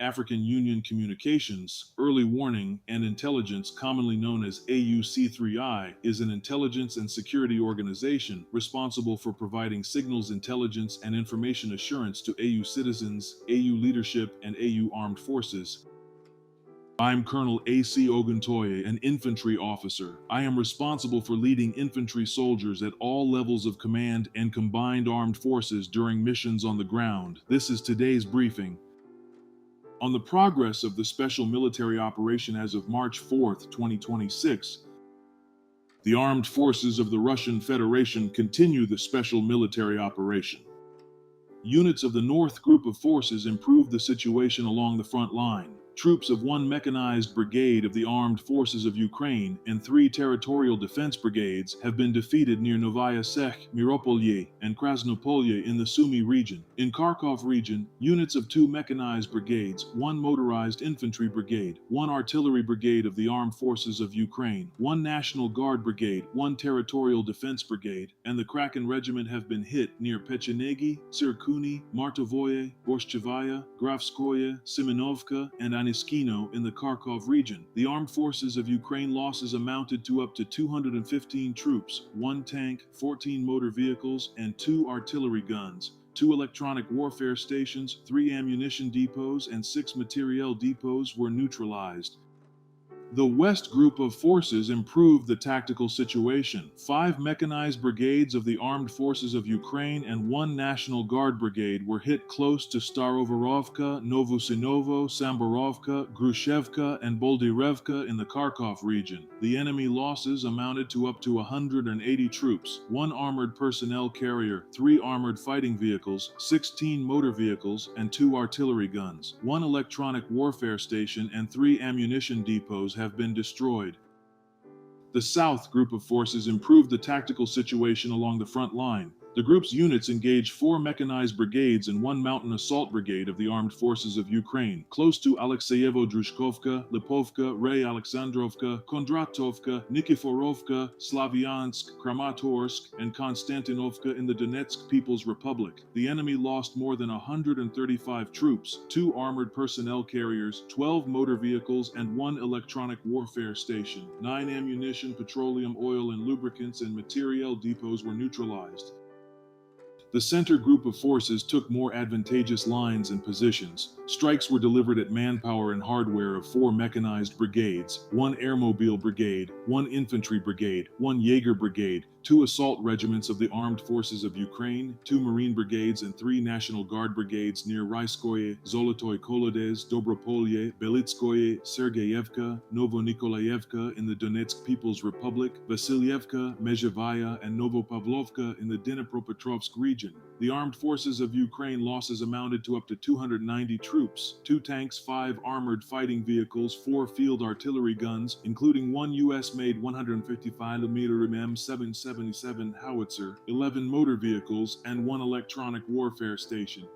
African Union Communications, Early Warning and Intelligence, commonly known as AUC3I, is an intelligence and security organization responsible for providing signals intelligence and information assurance to AU citizens, AU leadership, and AU armed forces. I'm Colonel A.C. Oguntoye, an infantry officer. I am responsible for leading infantry soldiers at all levels of command and combined armed forces during missions on the ground. This is today's briefing on the progress of the special military operation as of March 4, 2026. The armed forces of the Russian Federation continue the special military operation. Units of the North Group of Forces improved the situation along the front line. Troops of 1 Mechanized Brigade of the Armed Forces of Ukraine and 3 Territorial Defense Brigades have been defeated near Novaya Sekh, Miropolye, and Krasnopolye in the Sumy region. In Kharkov region, units of 2 Mechanized Brigades, 1 Motorized Infantry Brigade, 1 Artillery Brigade of the Armed Forces of Ukraine, 1 National Guard Brigade, 1 Territorial Defense Brigade, and the Kraken Regiment have been hit near Pechenegi, Sirkuni, Martovoye, Borshchevaya, Grafskoye, Simonovka, and Aniskino in the Kharkov region. The armed forces of Ukraine losses amounted to up to 215 troops, 1 tank, 14 motor vehicles, and 2 artillery guns, 2 electronic warfare stations, 3 ammunition depots, and 6 materiel depots were neutralized. The West Group of Forces improved the tactical situation. 5 mechanized brigades of the Armed Forces of Ukraine and 1 National Guard brigade were hit close to Starovorovka, Novosinovo, Samborovka, Grushevka, and Boldyrevka in the Kharkov region. The enemy losses amounted to up to 180 troops, 1 armored personnel carrier, 3 armored fighting vehicles, 16 motor vehicles, and 2 artillery guns. 1 electronic warfare station and 3 ammunition depots have been destroyed. The South Group of Forces improved the tactical situation along the front line. The group's units engaged 4 mechanized brigades and 1 mountain assault brigade of the Armed Forces of Ukraine, close to Alexeyevo-Drushkovka, Lipovka, Ray Alexandrovka, Kondratovka, Nikiforovka, Slavyansk, Kramatorsk, and Konstantinovka in the Donetsk People's Republic. The enemy lost more than 135 troops, 2 armored personnel carriers, 12 motor vehicles, and 1 electronic warfare station. 9 ammunition, petroleum, oil, and lubricants and materiel depots were neutralized. The center group of forces took more advantageous lines and positions. Strikes were delivered at manpower and hardware of 4 mechanized brigades, 1 airmobile brigade, 1 infantry brigade, 1 Jaeger brigade, 2 assault regiments of the Armed Forces of Ukraine, 2 Marine brigades, and 3 National Guard brigades near Raiskoye, Zolotoy Kolodez, Dobropolye, Belitskoye, Sergeyevka, Novonikolaevka in the Donetsk People's Republic, Vasilyevka, Mezhevaya, and Novopavlovka in the Dnipropetrovsk region. The Armed Forces of Ukraine losses amounted to up to 290 troops, 2 tanks, 5 armored fighting vehicles, 4 field artillery guns, including 1 US-made 155mm M777 howitzer, 11 motor vehicles, and 1 electronic warfare station.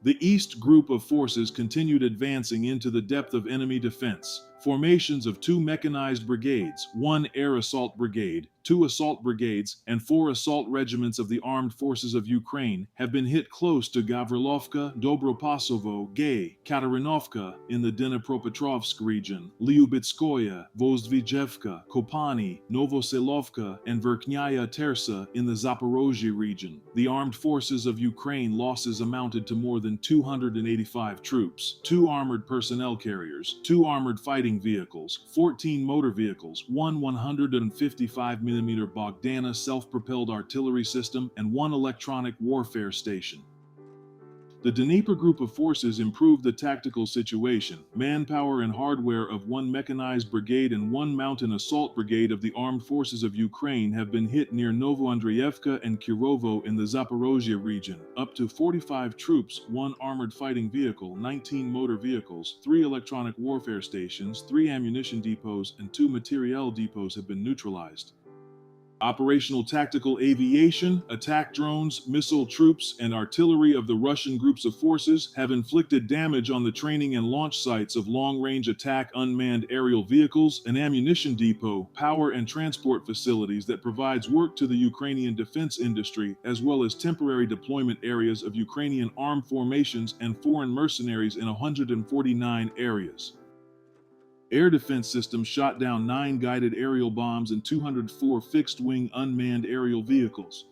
The East Group of Forces continued advancing into the depth of enemy defense. Formations of 2 mechanized brigades, 1 air assault brigade, 2 assault brigades, and 4 assault regiments of the Armed Forces of Ukraine have been hit close to Gavrilovka, Dobropasovo, Gay, Katarinovka in the Dnipropetrovsk region, Lyubitskoye, Vozdvijevka, Kopani, Novosilovka, and Verkhnaya Tersa in the Zaporozhye region. The Armed Forces of Ukraine losses amounted to more than 285 troops, 2 armored personnel carriers, 2 armored fighting vehicles, 14 motor vehicles, 1 155mm Bogdana self-propelled artillery system, and 1 electronic warfare station. The Dnieper Group of Forces improved the tactical situation. Manpower and hardware of 1 mechanized brigade and 1 mountain assault brigade of the Armed Forces of Ukraine have been hit near Novoandreyevka and Kirovo in the Zaporozhye region. Up to 45 troops, 1 armored fighting vehicle, 19 motor vehicles, 3 electronic warfare stations, 3 ammunition depots, and 2 materiel depots have been neutralized. Operational tactical aviation, attack drones, missile troops, and artillery of the Russian groups of forces have inflicted damage on the training and launch sites of long-range attack unmanned aerial vehicles, an ammunition depot, power and transport facilities that provides work to the Ukrainian defense industry, as well as temporary deployment areas of Ukrainian armed formations and foreign mercenaries in 149 areas. Air defense systems shot down 9 guided aerial bombs and 204 fixed-wing unmanned aerial vehicles.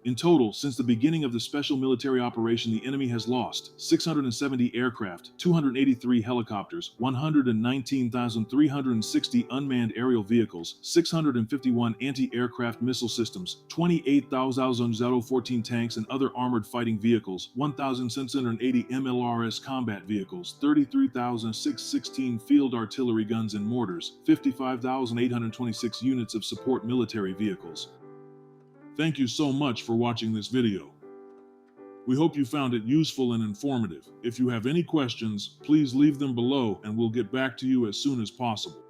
In total, since the beginning of the special military operation, the enemy has lost 670 aircraft, 283 helicopters, 119,360 unmanned aerial vehicles, 651 anti-aircraft missile systems, 28,014 tanks and other armored fighting vehicles, 1,680 MLRS combat vehicles, 33,616 field artillery guns and mortars, 55,826 units of support military vehicles. Thank you so much for watching this video. We hope you found it useful and informative. If you have any questions, please leave them below and we'll get back to you as soon as possible.